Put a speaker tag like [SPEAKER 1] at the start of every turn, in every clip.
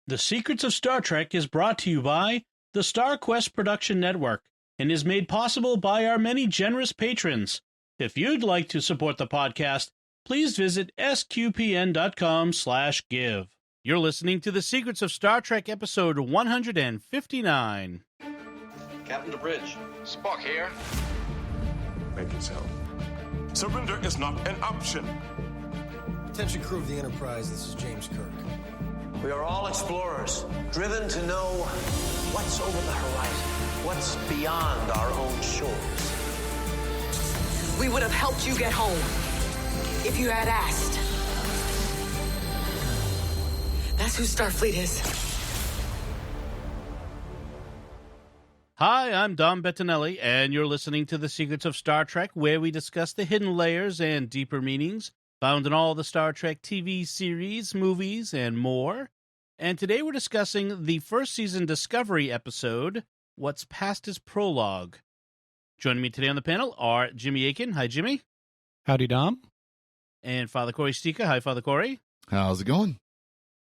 [SPEAKER 1] The Secrets of Star Trek is brought to you by the Star Quest Production Network and is made possible by our many generous patrons. If you'd like to support the podcast, please visit sqpn.com/give. You're listening to The Secrets of Star Trek, episode 159.
[SPEAKER 2] Captain to bridge.
[SPEAKER 3] Spock here.
[SPEAKER 4] Make it so. Surrender is not an option.
[SPEAKER 5] Attention crew of the Enterprise, this is James Kirk.
[SPEAKER 2] We are all explorers, driven to know what's over the horizon, what's beyond our own shores.
[SPEAKER 6] We would have helped you get home if you had asked. That's who Starfleet is.
[SPEAKER 1] Hi, I'm Dom Bettinelli, and you're listening to The Secrets of Star Trek, where we discuss the hidden layers and deeper meanings found in all the Star Trek TV series, movies, and more. And today we're discussing the first season Discovery episode, What's Past is Prologue. Joining me today on the panel are Jimmy Aiken. Hi, Jimmy.
[SPEAKER 7] Howdy, Dom.
[SPEAKER 1] And Father Cory Stika. Hi, Father Cory.
[SPEAKER 8] How's it going?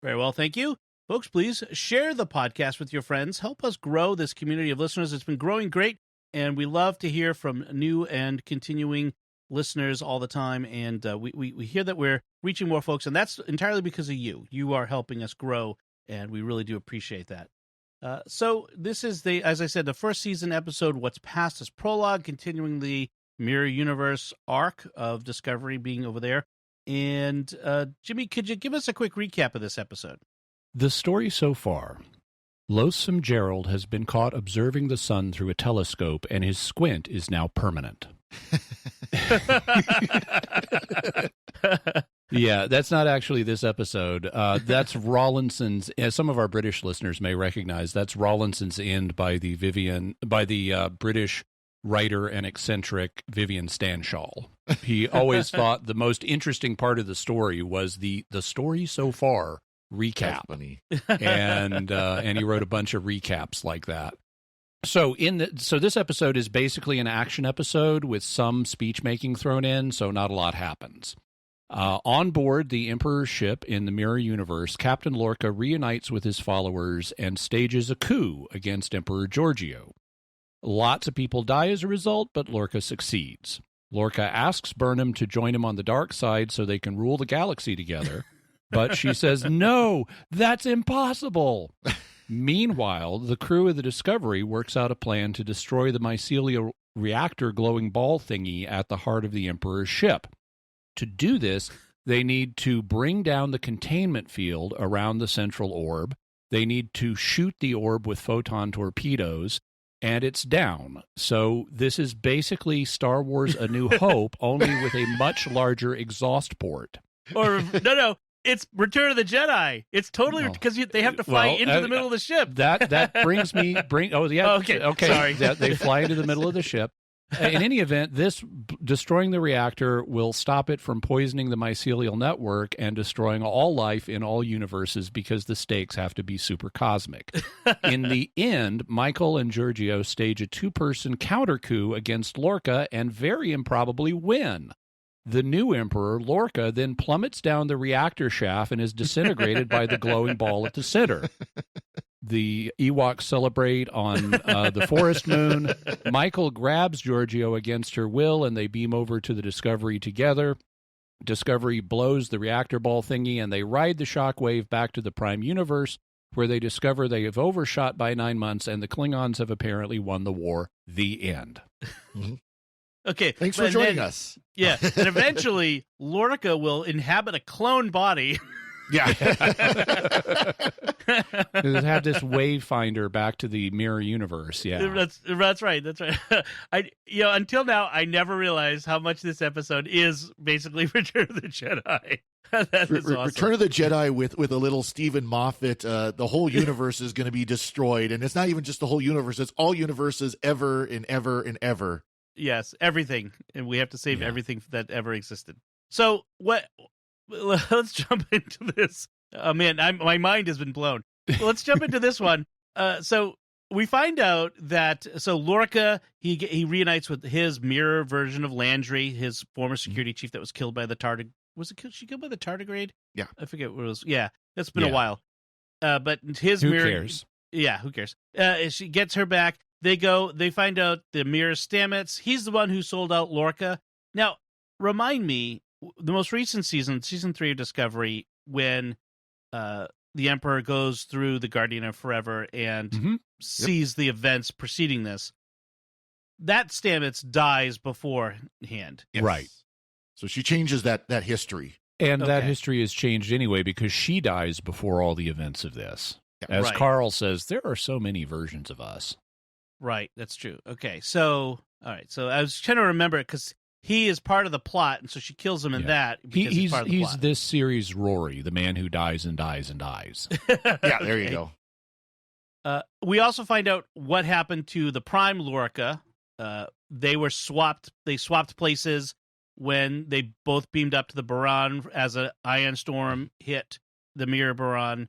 [SPEAKER 1] Very well, thank you. Folks, please share the podcast with your friends. Help us grow this community of listeners. It's been growing great, and we love to hear from new and continuing listeners all the time. And we hear that we're reaching more folks, and that's entirely because of you. You are helping us grow, and we really do appreciate that. So this is, as I said, the first season episode, What's Past is Prologue, continuing the Mirror Universe arc of Discovery being over there. And Jimmy, could you give us a quick recap of this episode?
[SPEAKER 7] The story so far. Loathsome Gerald has been caught observing the sun through a telescope, and his squint is now permanent. Yeah, that's not actually this episode. That's Rawlinson's, as some of our British listeners may recognize, that's Rawlinson's end by the British writer and eccentric Vivian Stanshall. He always thought the most interesting part of the story was the story so far recap.
[SPEAKER 8] That's funny.
[SPEAKER 7] And he wrote a bunch of recaps like that. So this episode is basically an action episode with some speech making thrown in, so not a lot happens. On board the Emperor's ship in the Mirror Universe, Captain Lorca reunites with his followers and stages a coup against Emperor Georgiou. Lots of people die as a result, but Lorca succeeds. Lorca asks Burnham to join him on the dark side so they can rule the galaxy together, but she says, no, that's impossible. Meanwhile, the crew of the Discovery works out a plan to destroy the mycelial reactor glowing ball thingy at the heart of the Emperor's ship. To do this, they need to bring down the containment field around the central orb. They need to shoot the orb with photon torpedoes, and it's down. So this is basically Star Wars A New Hope, only with a much larger exhaust port.
[SPEAKER 1] Or, no, it's Return of the Jedi. It's totally, because they have to fly into the middle of the ship.
[SPEAKER 7] That brings me, okay.
[SPEAKER 1] Sorry.
[SPEAKER 7] They fly into the middle of the ship. In any event, this destroying the reactor will stop it from poisoning the mycelial network and destroying all life in all universes because the stakes have to be super cosmic. In the end, Michael and Georgiou stage a two-person counter coup against Lorca and very improbably win. The new Emperor, Lorca, then plummets down the reactor shaft and is disintegrated by the glowing ball at the center. The Ewoks celebrate on the forest moon. Michael grabs Georgiou against her will, and they beam over to the Discovery together. Discovery blows the reactor ball thingy, and they ride the shockwave back to the Prime Universe, where they discover they have overshot by 9 months, and the Klingons have apparently won the war. The end.
[SPEAKER 8] Mm-hmm.
[SPEAKER 1] Okay.
[SPEAKER 8] Thanks for joining us.
[SPEAKER 1] Yeah, and eventually, Lorca will inhabit a clone body.
[SPEAKER 7] Yeah. Have this wayfinder back to the Mirror Universe. Yeah.
[SPEAKER 1] That's right. That's right. Until now, I never realized how much this episode is basically Return of the Jedi. That is awesome.
[SPEAKER 8] Return of the Jedi with a little Stephen Moffat. The whole universe is going to be destroyed, and it's not even just the whole universe; it's all universes ever and ever and ever.
[SPEAKER 1] Yes, everything, and we have to save everything that ever existed. So what? Let's jump into this. Oh man, my mind has been blown. Let's jump into this one. So we find out that Lorca he reunites with his mirror version of Landry, his former security chief that was killed by the tardigrade. Was she killed by the tardigrade?
[SPEAKER 8] Yeah,
[SPEAKER 1] I forget what it was. Yeah, it's been a while. but his
[SPEAKER 7] Who
[SPEAKER 1] mirror.
[SPEAKER 7] cares?
[SPEAKER 1] Yeah, who cares? She gets her back. They find out the mirror Stamets. He's the one who sold out Lorca. Now, remind me, the most recent season 3 of Discovery, when the Emperor goes through the Guardian of Forever and sees the events preceding this, that Stamets dies beforehand.
[SPEAKER 8] Yes.
[SPEAKER 7] Right.
[SPEAKER 8] So she changes that history.
[SPEAKER 7] And that
[SPEAKER 1] Okay.
[SPEAKER 7] history has changed anyway because she dies before all the events of this. As
[SPEAKER 1] Right.
[SPEAKER 7] Carl says, there are so many versions of us.
[SPEAKER 1] Right, that's true. Okay, so, all right. So I was trying to remember it because he is part of the plot, and so she kills him in
[SPEAKER 7] Yeah.
[SPEAKER 1] that because he's part of the
[SPEAKER 7] He's
[SPEAKER 1] plot.
[SPEAKER 7] this series' Rory, the man who dies and dies and dies.
[SPEAKER 8] Yeah, there you
[SPEAKER 1] Okay.
[SPEAKER 8] go.
[SPEAKER 1] We also find out what happened to the Prime Lorca. They were swapped. They swapped places when they both beamed up to the Baran as an ion storm hit the Mirror Baran,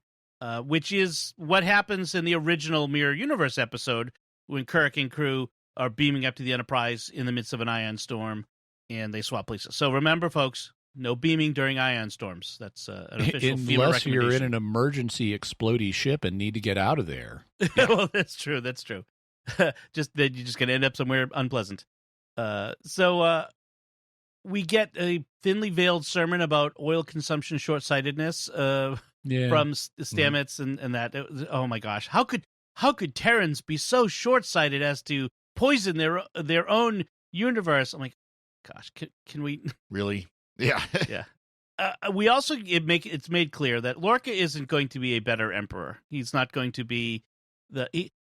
[SPEAKER 1] which is what happens in the original Mirror Universe episode when Kirk and crew are beaming up to the Enterprise in the midst of an ion storm, and they swap places. So remember, folks, no beaming during ion storms. That's an official FEMA
[SPEAKER 7] Unless you're in
[SPEAKER 1] recommendation.
[SPEAKER 7] an emergency explodey ship and need to get out of there.
[SPEAKER 1] Well, that's true. That's true. Just that you're just going to end up somewhere unpleasant. So we get a thinly veiled sermon about oil consumption short-sightedness from Stamets and that. Oh my gosh, how could Terrans be so short-sighted as to poison their own universe? I'm like, gosh, can we
[SPEAKER 8] Really? Yeah.
[SPEAKER 1] yeah. We also it's made clear that Lorca isn't going to be a better emperor. He's not going to be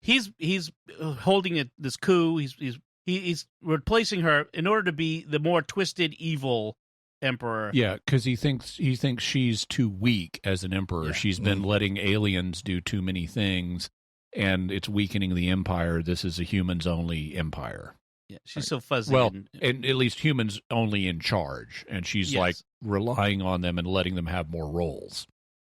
[SPEAKER 1] he's holding this coup. He's replacing her in order to be the more twisted, evil emperor.
[SPEAKER 7] Yeah, because he thinks she's too weak as an emperor.
[SPEAKER 1] Yeah.
[SPEAKER 7] She's been letting aliens do too many things, and it's weakening the empire. This is a humans only empire.
[SPEAKER 1] Yeah, she's so fuzzy.
[SPEAKER 7] Well, and at least humans only in charge, and she's
[SPEAKER 1] Yes.
[SPEAKER 7] like relying on them and letting them have more roles.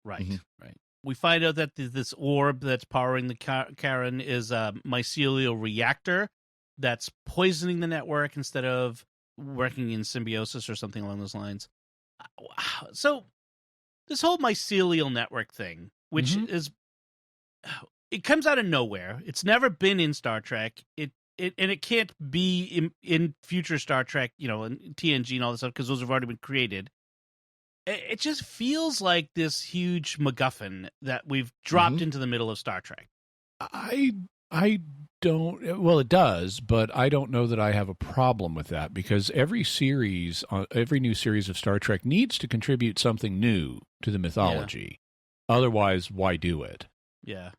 [SPEAKER 1] right,
[SPEAKER 8] Mhm.
[SPEAKER 1] right. We find out that this orb that's powering the Karen is a mycelial reactor that's poisoning the network instead of working in symbiosis or something along those lines. So this whole mycelial network thing, which is, it comes out of nowhere. It's never been in Star Trek. It can't be in future Star Trek, and TNG and all this stuff because those have already been created. It just feels like this huge MacGuffin that we've dropped into the middle of Star Trek.
[SPEAKER 7] I don't. Well, it does, but I don't know that I have a problem with that because every new series of Star Trek needs to contribute something new to the mythology. Otherwise, why do it?
[SPEAKER 1] Yeah.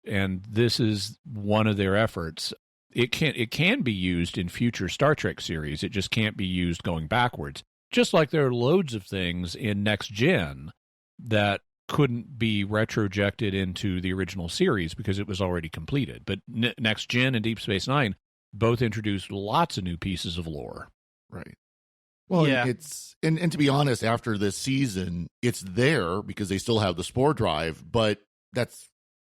[SPEAKER 7] And this is one of their efforts. It can be used in future Star Trek series. It just can't be used going backwards. Just like there are loads of things in Next Gen that couldn't be retrojected into the original series because it was already completed. But Next Gen and Deep Space Nine both introduced lots of new pieces of lore.
[SPEAKER 8] Right. Well,
[SPEAKER 1] Yeah.
[SPEAKER 8] it's and to be honest, after this season, it's there because they still have the spore drive, but that's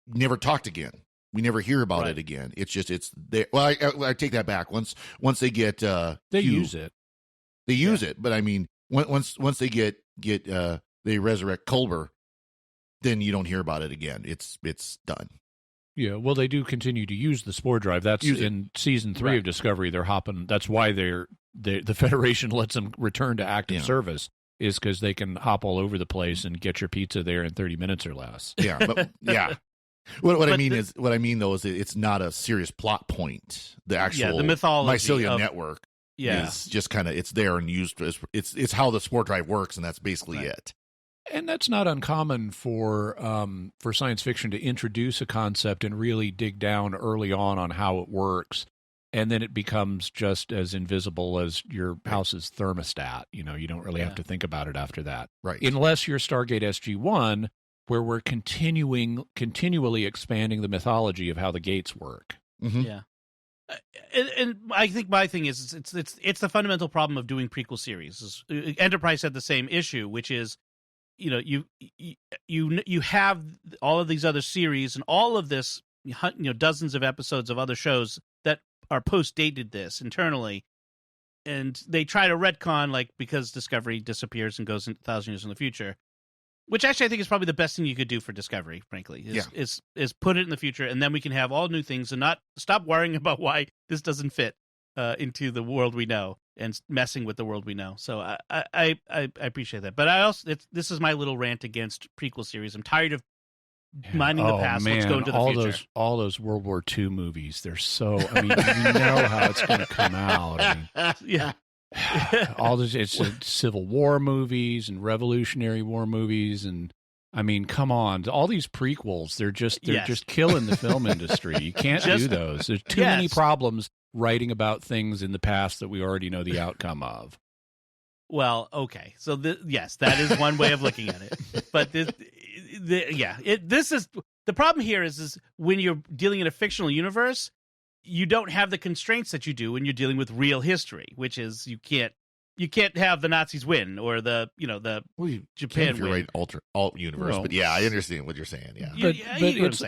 [SPEAKER 8] never talked again. We never hear about it again. It's just it's there. Well, I take that back. Once they get
[SPEAKER 7] They use it.
[SPEAKER 8] they use it. But I mean, once they get they resurrect Culber, then you don't hear about it again. It's done.
[SPEAKER 7] Yeah, well, they do continue to use the spore drive. That's in season 3 of Discovery. They're hopping. That's why the Federation lets them return to active service, is because they can hop all over the place and get your pizza there in 30 minutes or less.
[SPEAKER 8] Yeah, but yeah. What I mean is it's not a serious plot point. The actual
[SPEAKER 1] the mythology
[SPEAKER 8] mycelium
[SPEAKER 1] of-
[SPEAKER 8] network
[SPEAKER 1] Yeah.
[SPEAKER 8] is just kind of it's there and used as it's how the spore drive works, and that's basically it.
[SPEAKER 7] And that's not uncommon for science fiction to introduce a concept and really dig down early on how it works, and then it becomes just as invisible as your house's thermostat. You don't really have to think about it after that,
[SPEAKER 8] Right.
[SPEAKER 7] Unless you're Stargate SG-1, where we're continually expanding the mythology of how the gates work.
[SPEAKER 8] Mm-hmm.
[SPEAKER 1] Yeah. And I think my thing is it's the fundamental problem of doing prequel series. Enterprise had the same issue, which is, you have all of these other series and all of this, dozens of episodes of other shows that are post-dated this internally, and they try to retcon because Discovery disappears and goes 1,000 years in the future. Which actually I think is probably the best thing you could do for Discovery, frankly, is put it in the future, and then we can have all new things and not stop worrying about why this doesn't fit into the world we know and messing with the world we know. So I appreciate that. But I also this is my little rant against prequel series. I'm tired of minding the past.
[SPEAKER 7] Man,
[SPEAKER 1] let's go into the future.
[SPEAKER 7] All those World War II movies, they're so, I mean, you know how it's going to come out. I mean,
[SPEAKER 1] Yeah.
[SPEAKER 7] all this, it's Civil War movies and Revolutionary War movies. And I mean, come on, all these prequels, they're just killing the film industry. You can't do those. There's too many problems writing about things in the past that we already know the outcome of.
[SPEAKER 1] Well, okay. So yes, that is one way of looking at it. But this is the problem here is when you're dealing in a fictional universe, you don't have the constraints that you do when you're dealing with real history, which is you can't have the Nazis win or the Japan
[SPEAKER 8] if you're
[SPEAKER 1] win.
[SPEAKER 8] right alt universe. But yeah, I understand what you're saying. Yeah.
[SPEAKER 7] But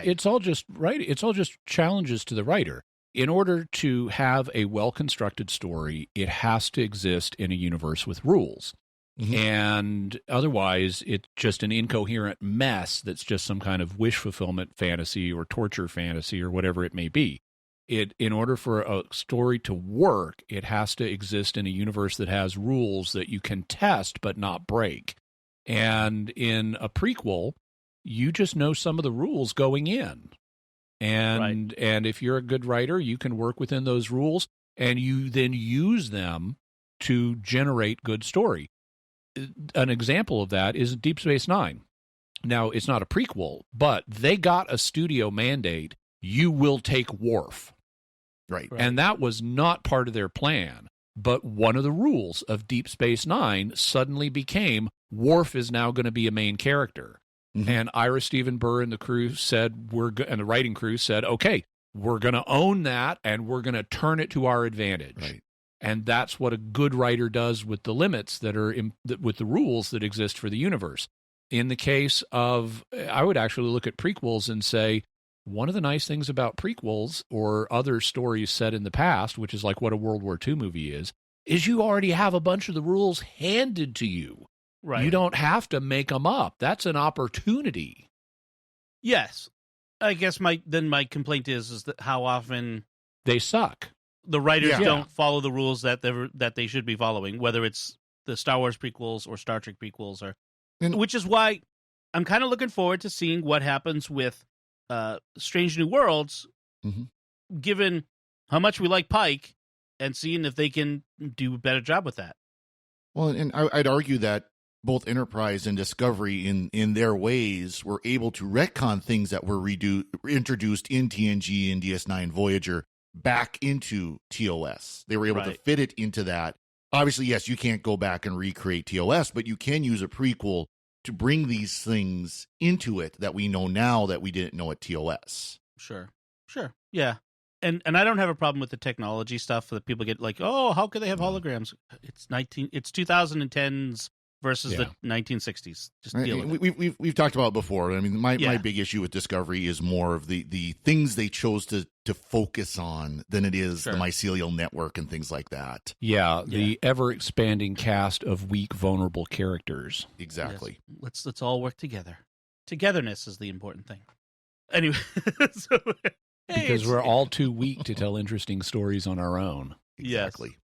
[SPEAKER 7] it's all just right. It's all just challenges to the writer. In order to have a well-constructed story, it has to exist in a universe with rules. Mm-hmm. And otherwise, it's just an incoherent mess that's just some kind of wish fulfillment fantasy or torture fantasy or whatever it may be. In order for a story to work, it has to exist in a universe that has rules that you can test but not break. And in a prequel, you just know some of the rules going in. And if you're a good writer, you can work within those rules, and you then use them to generate good story. An example of that is Deep Space Nine. Now, it's not a prequel, but they got a studio mandate, you will take Worf.
[SPEAKER 8] Right.
[SPEAKER 7] And that was not part of their plan. But one of the rules of Deep Space Nine suddenly became Worf is now going to be a main character. Mm-hmm. And Ira Steven Burr and the crew said, and the writing crew said, okay, we're going to own that and we're going to turn it to our advantage.
[SPEAKER 8] Right.
[SPEAKER 7] And that's what a good writer does with the limits that are with the rules that exist for the universe. In the case of, I would actually look at prequels and say, one of the nice things about prequels or other stories set in the past, which is like what a World War II movie is you already have a bunch of the rules handed to you. Right. You don't have to make them up. That's an opportunity.
[SPEAKER 1] Yes. I guess my complaint is that how often
[SPEAKER 7] they suck.
[SPEAKER 1] The writers don't follow the rules that they should be following, whether it's the Star Wars prequels or Star Trek prequels, which is why I'm kind of looking forward to seeing what happens with Strange New Worlds, given how much we like Pike, and seeing if they can do a better job with that.
[SPEAKER 8] Well, and I'd argue that both Enterprise and Discovery, in their ways, were able to retcon things that were introduced in TNG and DS9 Voyager back into TOS. They were able to fit it into that. Obviously, yes, you can't go back and recreate TOS, but you can use a prequel to bring these things into it that we know now that we didn't know at TOS.
[SPEAKER 1] Sure. Yeah. And I don't have a problem with the technology stuff that people get like, oh, how could they have holograms? It's 2010s versus the 1960s. Just deal with it.
[SPEAKER 8] We've talked about it before. I mean, my big issue with Discovery is more of the things they chose to focus on than it is the mycelial network and things like that.
[SPEAKER 7] Yeah, the ever-expanding cast of weak, vulnerable characters.
[SPEAKER 8] Exactly.
[SPEAKER 1] Yes. Let's all work together. Togetherness is the important thing. Anyway,
[SPEAKER 7] because we're all too weak to tell interesting stories on our own.
[SPEAKER 8] Exactly.
[SPEAKER 1] Yes.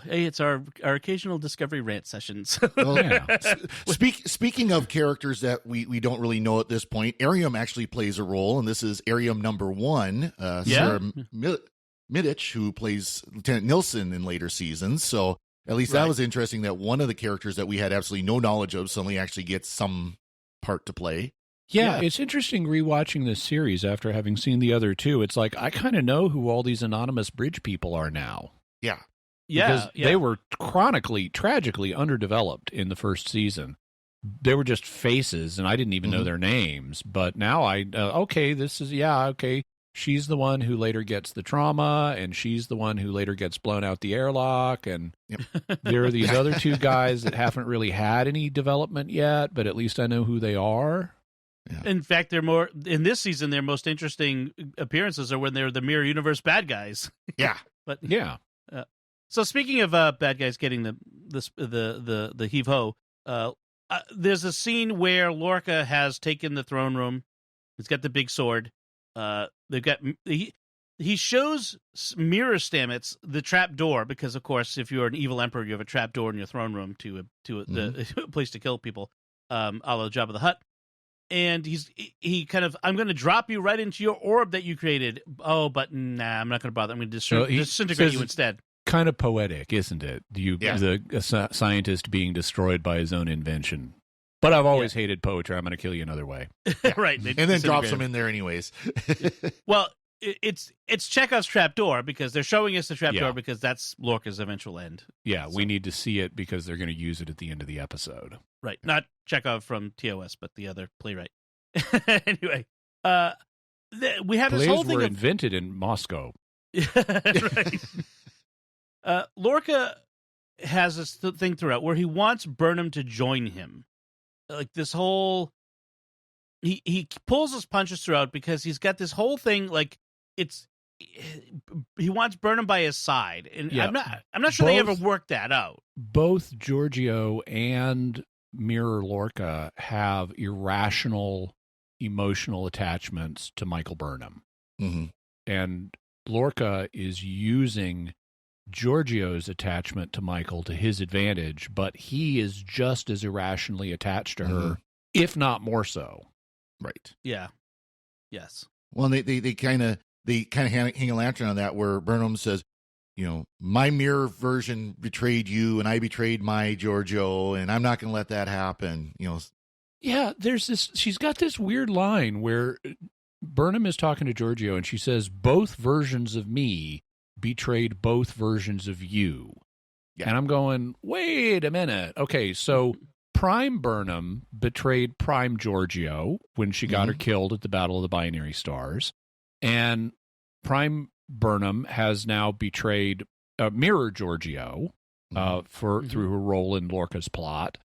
[SPEAKER 1] Hey, it's our occasional Discovery rant sessions.
[SPEAKER 8] Speaking of characters that we don't really know at this point, Arium actually plays a role, and this is Arium number 1, Sarah Middich, who plays Lieutenant Nilsson in later seasons. So at least that was interesting that one of the characters that we had absolutely no knowledge of suddenly actually gets some part to play.
[SPEAKER 7] Yeah, it's interesting rewatching this series after having seen the other two. It's like I kind of know who all these anonymous bridge people are now.
[SPEAKER 8] Yeah.
[SPEAKER 7] Because they were tragically underdeveloped in the first season. They were just faces, and I didn't even know their names. But now she's the one who later gets the trauma, and she's the one who later gets blown out the airlock. And there are these other two guys that haven't really had any development yet, but at least I know who they are.
[SPEAKER 1] Yeah. In fact, they're more in this season. Their most interesting appearances are when they're the Mirror Universe bad guys.
[SPEAKER 8] Yeah,
[SPEAKER 1] but
[SPEAKER 7] yeah.
[SPEAKER 1] So speaking of bad guys getting the heave ho, there's a scene where Lorca has taken the throne room. He's got the big sword. They've got he shows Mirror Stamets the trap door because, of course, if you're an evil emperor, you have a trap door in your throne room to the place to kill people, a la Jabba the Hutt. And he kind of, I'm going to drop you right into your orb that you created. Oh, but nah, I'm not going to bother. I'm going to disintegrate you instead.
[SPEAKER 7] Kind of poetic, isn't it? The scientist being destroyed by his own invention. But I've always hated poetry. I'm going to kill you another way.
[SPEAKER 1] Right.
[SPEAKER 8] And then drops them in there anyways.
[SPEAKER 1] Well, it's Chekhov's trapdoor because they're showing us the trapdoor because that's Lorca's eventual end.
[SPEAKER 7] Yeah, so we need to see it because they're going to use it at the end of the episode.
[SPEAKER 1] Right. Not Chekhov from TOS, but the other playwright. Anyway, we have this whole thing
[SPEAKER 7] were invented in Moscow.
[SPEAKER 1] Right. Lorca has this thing throughout where he wants Burnham to join him. Like this whole... He pulls his punches throughout because he's got this whole thing like he wants Burnham by his side, and I'm not sure they ever worked that out.
[SPEAKER 7] Both Georgiou and Mirror Lorca have irrational emotional attachments to Michael Burnham, and Lorca is using Georgiou's attachment to Michael to his advantage, but he is just as irrationally attached to her, if not more so.
[SPEAKER 8] Right.
[SPEAKER 1] Yeah. Yes.
[SPEAKER 8] Well, they kind of hang a lantern on that where Burnham says, my mirror version betrayed you and I betrayed my Georgiou and I'm not going to let that happen.
[SPEAKER 7] Yeah, she's got this weird line where Burnham is talking to Georgiou and she says, both versions of me betrayed both versions of you. Yeah. And I'm going, wait a minute. Okay, so Prime Burnham betrayed Prime Georgiou when she got her killed at the Battle of the Binary Stars. And Prime Burnham has now betrayed Mirror Georgiou through her role in Lorca's plot.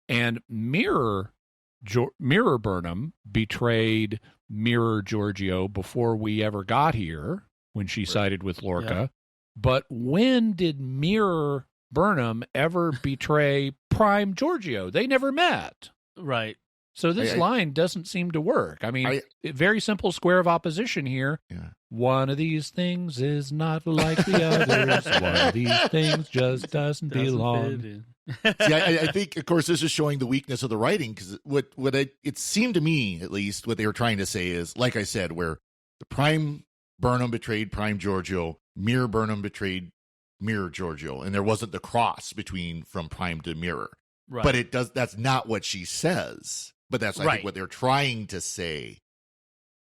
[SPEAKER 7] And Mirror Burnham betrayed Mirror Georgiou before we ever got here when she sided with Lorca. Yeah. But when did Mirror Burnham ever betray Prime Georgiou? They never met.
[SPEAKER 1] Right.
[SPEAKER 7] So this line doesn't seem to work. I mean, very simple square of opposition here. Yeah. One of these things is not like the others. One of these things just doesn't belong.
[SPEAKER 8] See, I think, of course, this is showing the weakness of the writing because it seemed to me, at least, what they were trying to say is, like I said, where the Prime Burnham betrayed Prime Georgiou, Mirror Burnham betrayed Mirror Georgiou, and there wasn't the cross from Prime to Mirror. Right. But that's not what she says. But that's I think what they're trying to say.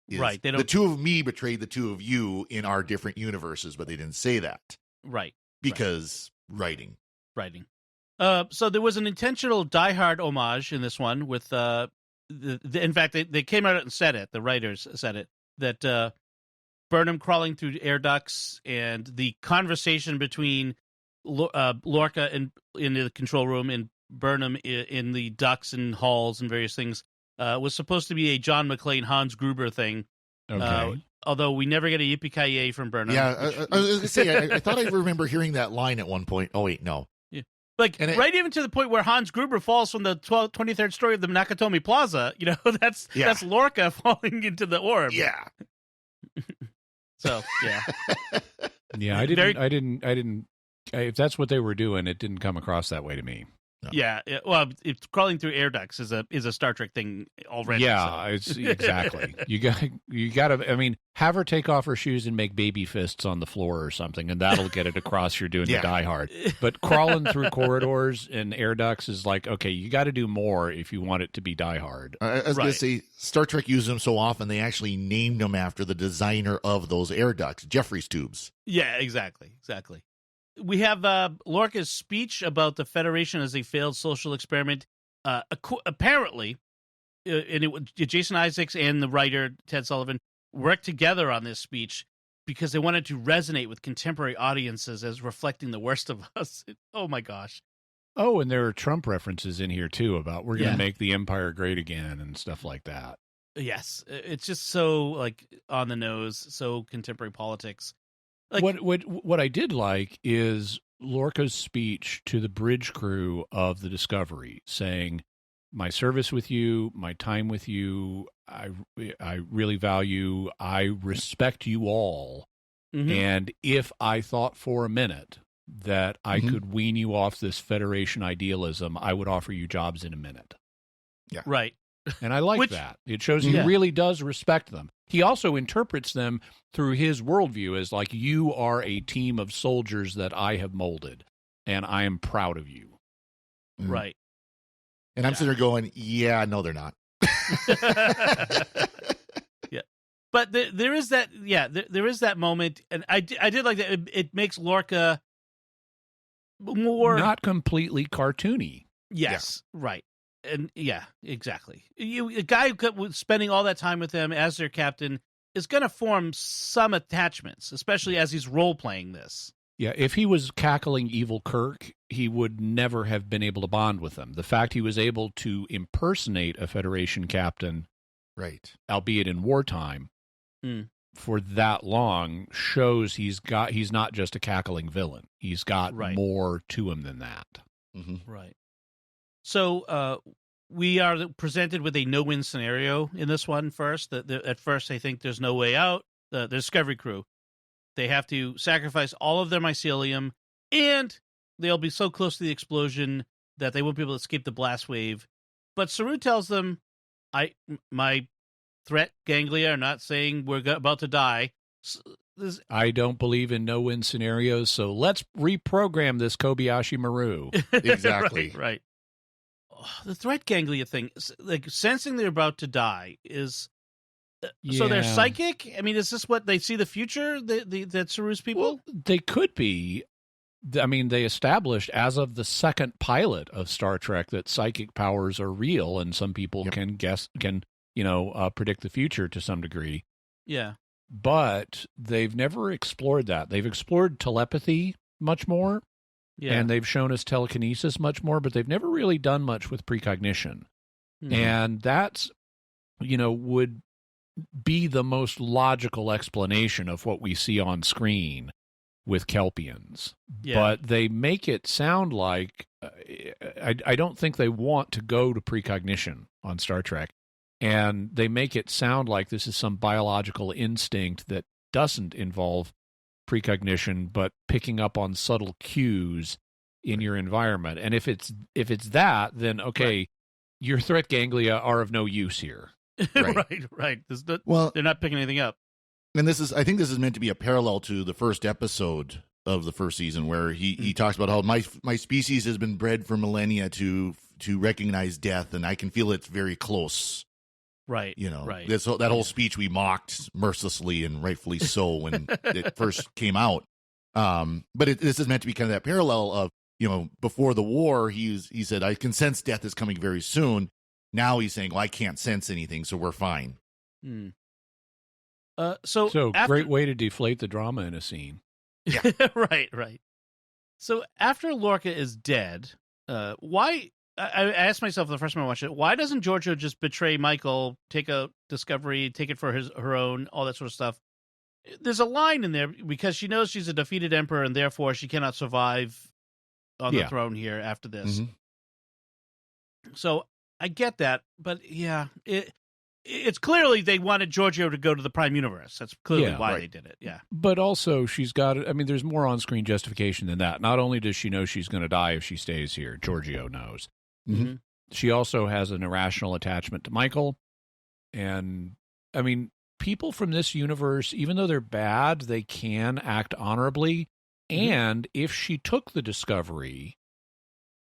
[SPEAKER 8] Is right. The two of me betrayed the two of you in our different universes, but they didn't say that.
[SPEAKER 1] Right.
[SPEAKER 8] Because writing.
[SPEAKER 1] So there was an intentional Die Hard homage in this one with in fact they came out and said it, the writers said it, that Burnham crawling through air ducts and the conversation between Lorca in the control room and Burnham in the ducts and halls and various things was supposed to be a John McClane, Hans Gruber thing.
[SPEAKER 7] Okay.
[SPEAKER 1] Although we never get a yippee-ki-yay from Burnham.
[SPEAKER 8] Yeah, I was going to say, I thought I remember hearing that line at one point. Oh, wait, no.
[SPEAKER 1] Yeah. Even to the point where Hans Gruber falls from the 23rd story of the Nakatomi Plaza. That's Lorca falling into the orb.
[SPEAKER 8] Yeah.
[SPEAKER 1] So, yeah.
[SPEAKER 7] Yeah, I didn't. If that's what they were doing, it didn't come across that way to me.
[SPEAKER 1] No. Yeah, well, it's crawling through air ducts is a Star Trek thing already.
[SPEAKER 7] Yeah,
[SPEAKER 1] so.
[SPEAKER 7] Exactly. You got to. I mean, have her take off her shoes and make baby fists on the floor or something, and that'll get it across. You're doing the Die Hard, but crawling through corridors and air ducts is like, okay, you got to do more if you want it to be Die Hard.
[SPEAKER 8] I was going to say, Star Trek uses them so often they actually named them after the designer of those air ducts, Jeffries tubes.
[SPEAKER 1] Yeah, exactly. We have Lorca's speech about the Federation as a failed social experiment. Apparently, Jason Isaacs and the writer Ted Sullivan worked together on this speech because they wanted to resonate with contemporary audiences as reflecting the worst of us. Oh, my gosh.
[SPEAKER 7] Oh, and there are Trump references in here, too, about we're going to make the empire great again and stuff like that.
[SPEAKER 1] Yes. It's just so, on the nose, so contemporary politics.
[SPEAKER 7] What I did like is Lorca's speech to the bridge crew of the Discovery saying, my service with you, my time with you, I really value. I respect you all.
[SPEAKER 1] Mhm.
[SPEAKER 7] And if I thought for a minute that I could wean you off this Federation idealism, I would offer you jobs in a minute.
[SPEAKER 1] Right.
[SPEAKER 7] And I like that. It shows he really does respect them. He also interprets them through his worldview as like, you are a team of soldiers that I have molded, and I am proud of you.
[SPEAKER 1] Right.
[SPEAKER 8] And I'm sitting there going, yeah, no, they're not.
[SPEAKER 1] Yeah. But there is that, there is that moment, and I did like that. It makes Lorca more...
[SPEAKER 7] Not completely cartoony.
[SPEAKER 1] Yes, right. And yeah, exactly. A guy who spending all that time with them as their captain is going to form some attachments, especially as he's role-playing this.
[SPEAKER 7] Yeah, if he was cackling evil Kirk, he would never have been able to bond with them. The fact he was able to impersonate a Federation captain,
[SPEAKER 8] right,
[SPEAKER 7] albeit in wartime, for that long shows he's not just a cackling villain. He's got more to him than that.
[SPEAKER 1] Right. So we are presented with a no-win scenario in this one first. At first, I think there's no way out. The Discovery crew, they have to sacrifice all of their mycelium, and they'll be so close to the explosion that they won't be able to escape the blast wave. But Saru tells them, my threat ganglia are not saying we're about to die.
[SPEAKER 7] I don't believe in no-win scenarios, so let's reprogram this Kobayashi Maru.
[SPEAKER 8] Exactly.
[SPEAKER 1] Right. The threat ganglia thing, like sensing they're about to die, is so they're psychic. I mean, is this what they see the future? That Saru's people?
[SPEAKER 7] Well, they could be. I mean, they established as of the second pilot of Star Trek that psychic powers are real, and some people can predict the future to some degree.
[SPEAKER 1] Yeah,
[SPEAKER 7] but they've never explored that. They've explored telepathy much more. Yeah. And they've shown us telekinesis much more, but they've never really done much with precognition. And that's, would be the most logical explanation of what we see on screen with Kelpians. Yeah. But they make it sound like, I don't think they want to go to precognition on Star Trek. And they make it sound like this is some biological instinct that doesn't involve precognition, but picking up on subtle cues in your environment. And if it's that, then okay, your threat ganglia are of no use here.
[SPEAKER 1] Right. They're not picking anything up.
[SPEAKER 8] And I think this is meant to be a parallel to the first episode of the first season, where he talks about how my species has been bred for millennia to recognize death, and I can feel it's very close.
[SPEAKER 1] Right.
[SPEAKER 8] Right. That whole speech we mocked mercilessly and rightfully so when it first came out. But this is meant to be kind of that parallel of, before the war, he said, I can sense death is coming very soon. Now he's saying, well, I can't sense anything, so we're fine.
[SPEAKER 1] So
[SPEAKER 7] great way to deflate the drama in a scene.
[SPEAKER 8] Yeah.
[SPEAKER 1] Right. So after Lorca is dead, why... I asked myself the first time I watched it, why doesn't Georgiou just betray Michael, take a Discovery, take it for her own, all that sort of stuff? There's a line in there because she knows she's a defeated emperor and therefore she cannot survive on the throne here after this. So I get that, but it's clearly they wanted Georgiou to go to the Prime Universe. That's clearly why they did it. Yeah.
[SPEAKER 7] But also she's got, there's more on-screen justification than that. Not only does she know she's going to die if she stays here, Georgiou knows. She also has an irrational attachment to Michael. And, people from this universe, even though they're bad, they can act honorably. And if she took the Discovery,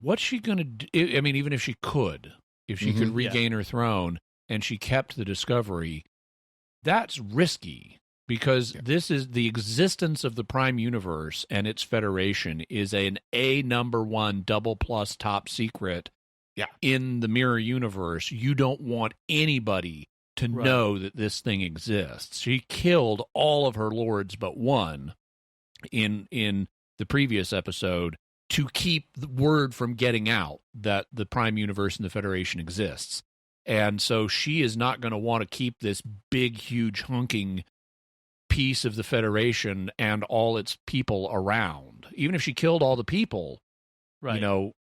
[SPEAKER 7] what's she going to do? Even if she could regain her throne and she kept the Discovery, that's risky. Because this is the existence of the Prime Universe and its Federation is an #1 double plus top secret in the Mirror Universe. You don't want anybody to know that this thing exists. She killed all of her lords but one in the previous episode to keep the word from getting out that the Prime Universe and the Federation exists. And so she is not going to want to keep this big, huge, hunking piece of the Federation and all its people around. Even if she killed all the people,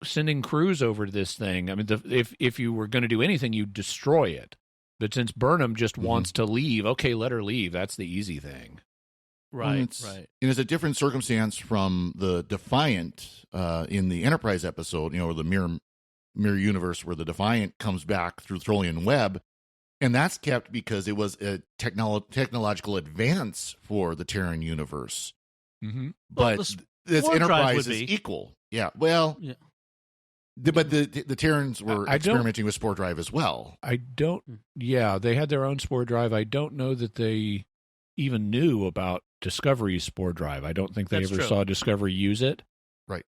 [SPEAKER 7] sending crews over to this thing. I mean, if you were going to do anything, you'd destroy it. But since Burnham just wants to leave, okay, let her leave. That's the easy thing.
[SPEAKER 1] Right.
[SPEAKER 8] And it's a different circumstance from the Defiant in the Enterprise episode, or the mirror universe, where the Defiant comes back through Throlian Web, and that's kept because it was a technological advance for the Terran universe.
[SPEAKER 7] Mm-hmm.
[SPEAKER 8] But this Enterprise is equal. Yeah. Well. Yeah. But the Terrans were experimenting with Spore Drive as well.
[SPEAKER 7] They had their own Spore Drive. I don't know that they even knew about Discovery's Spore Drive. I don't think they ever saw Discovery use it.
[SPEAKER 8] Right.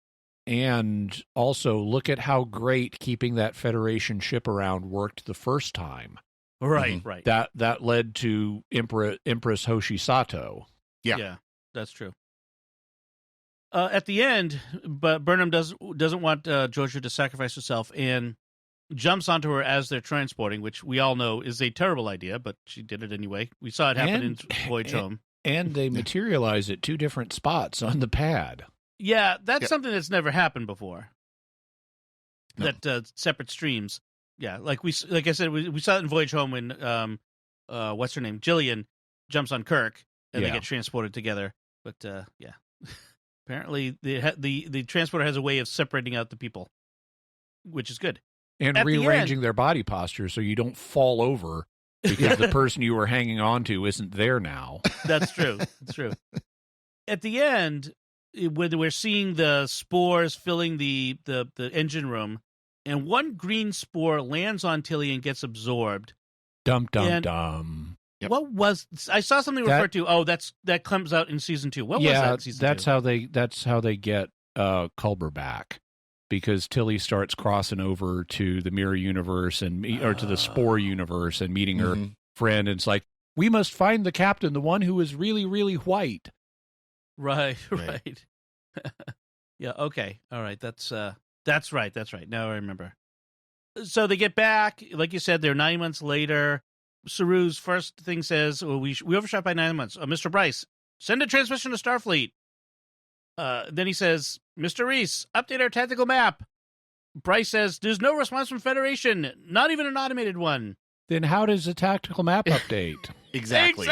[SPEAKER 7] And also, look at how great keeping that Federation ship around worked the first time.
[SPEAKER 1] Right, right.
[SPEAKER 7] That led to Empress Hoshi Sato.
[SPEAKER 1] Yeah, that's true. At the end, but Burnham doesn't want Georgiou to sacrifice herself and jumps onto her as they're transporting, which we all know is a terrible idea, but she did it anyway. We saw it happen in Voyage Home.
[SPEAKER 7] And they materialize at two different spots on the pad.
[SPEAKER 1] Yeah, that's something that's never happened before. No. That separate streams. Yeah, like I said, we saw it in Voyage Home when what's her name, Jillian, jumps on Kirk and they get transported together. But yeah. Apparently, the transporter has a way of separating out the people, which is good.
[SPEAKER 7] And rearranging their body posture so you don't fall over because the person you were hanging on to isn't there now.
[SPEAKER 1] That's true. That's true. At the end, when we're seeing the spores filling the engine room, and one green spore lands on Tilly and gets absorbed.
[SPEAKER 7] Dum. Yep.
[SPEAKER 1] What was I saw something referred to? Oh, that comes out in season 2. What was that in season 2?
[SPEAKER 7] That's how they get Culber back, because Tilly starts crossing over to the mirror universe or to the Spore universe and meeting her friend, and it's like, we must find the captain, the one who is really, really white.
[SPEAKER 1] Right. Yeah. Okay. All right. That's right. Now I remember. So they get back, like you said, they're 9 months later. Saru's first thing says, we overshot by 9 months. Mr. Bryce, send a transmission to Starfleet. Then he says, Mr. Reese, update our tactical map. Bryce says, there's no response from Federation, not even an automated one.
[SPEAKER 7] Then how does the tactical map update?
[SPEAKER 1] Exactly.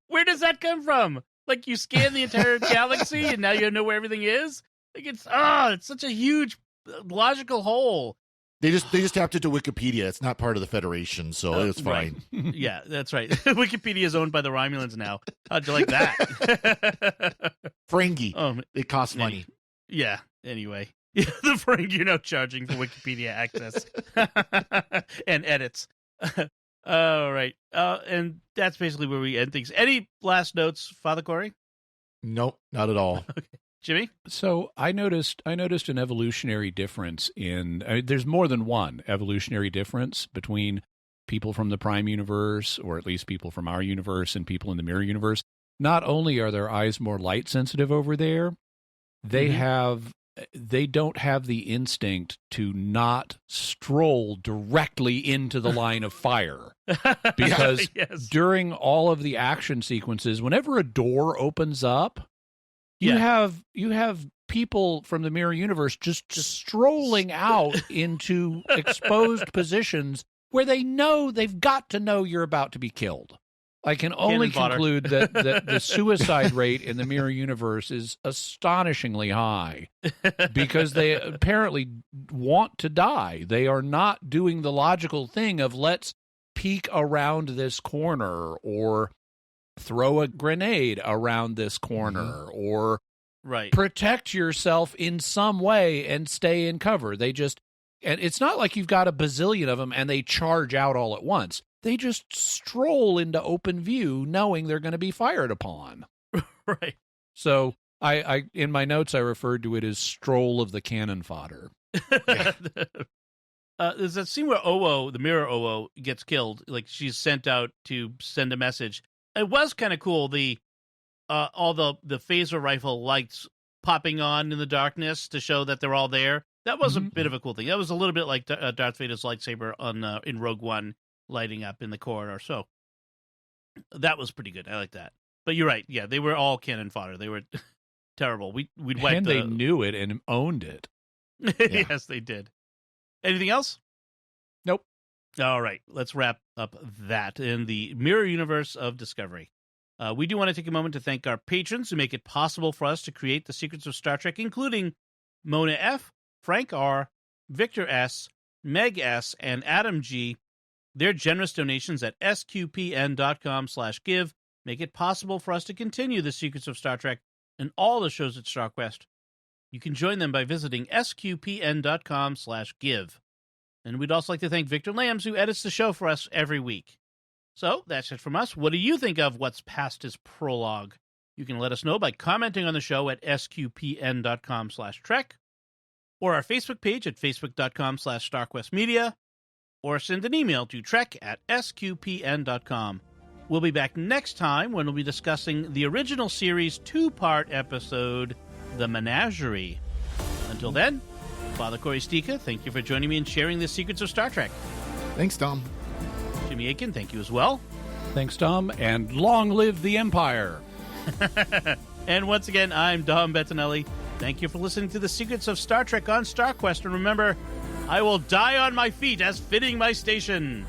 [SPEAKER 1] Where does that come from? Like, you scan the entire galaxy and now you know where everything is? Like, it's such a huge logical hole.
[SPEAKER 8] They just tapped into Wikipedia. It's not part of the Federation, so it's fine.
[SPEAKER 1] Right. Yeah, that's right. Wikipedia is owned by the Romulans now. How'd you like that?
[SPEAKER 8] Ferengi. It costs money.
[SPEAKER 1] Yeah, anyway. The Ferengi charging for Wikipedia access. And edits. All right. And that's basically where we end things. Any last notes, Father Cory?
[SPEAKER 8] Nope, not at all.
[SPEAKER 1] Okay. Jimmy?
[SPEAKER 7] So I noticed an evolutionary difference there's more than one evolutionary difference between people from the Prime universe, or at least people from our universe, and people in the Mirror universe. Not only are their eyes more light sensitive over there, they don't have the instinct to not stroll directly into the line of fire. Because during all of the action sequences, whenever a door opens up, you have people from the Mirror universe just strolling out into exposed positions where they know they've got to know you're about to be killed. I can only conclude that the suicide rate in the Mirror universe is astonishingly high because they apparently want to die. They are not doing the logical thing of let's peek around this corner or throw a grenade around this corner or protect yourself in some way and stay in cover. And it's not like you've got a bazillion of them and they charge out all at once. They just stroll into open view knowing they're going to be fired upon.
[SPEAKER 1] Right.
[SPEAKER 7] So I in my notes, I referred to it as stroll of the cannon fodder.
[SPEAKER 1] There's that scene where Owo, the mirror Owo, gets killed. Like, she's sent out to send a message. It was kind of cool. All the phaser rifle lights popping on in the darkness to show that they're all there. That was a bit of a cool thing. That was a little bit like Darth Vader's lightsaber in Rogue One lighting up in the corridor. So that was pretty good. I like that. But you're right. Yeah, they were all cannon fodder. They were terrible. We'd wipe
[SPEAKER 7] and they knew it and owned it.
[SPEAKER 1] Yes, they did. Anything else?
[SPEAKER 7] Nope.
[SPEAKER 1] All right, let's wrap up that in the mirror universe of Discovery. We do want to take a moment to thank our patrons who make it possible for us to create the Secrets of Star Trek, including Mona F., Frank R., Victor S., Meg S., and Adam G. Their generous donations at sqpn.com/give make it possible for us to continue the Secrets of Star Trek and all the shows at StarQuest. You can join them by visiting sqpn.com/give. And we'd also like to thank Victor Lambs, who edits the show for us every week. So that's it from us. What do you think of what's past his prologue? You can let us know by commenting on the show at sqpn.com/trek, or our Facebook page at facebook.com/StarQuestMedia, or send an email to trek@sqpn.com. We'll be back next time when we'll be discussing the original series 2-part episode, The Menagerie. Until then, Father Cory Stika, thank you for joining me and sharing the secrets of Star Trek.
[SPEAKER 8] Thanks, Tom.
[SPEAKER 1] Jimmy Aiken, thank you as well.
[SPEAKER 7] Thanks, Tom, and long live the Empire.
[SPEAKER 1] And once again, I'm Dom Bettinelli. Thank you for listening to the Secrets of Star Trek on StarQuest. And remember, I will die on my feet as fitting my station.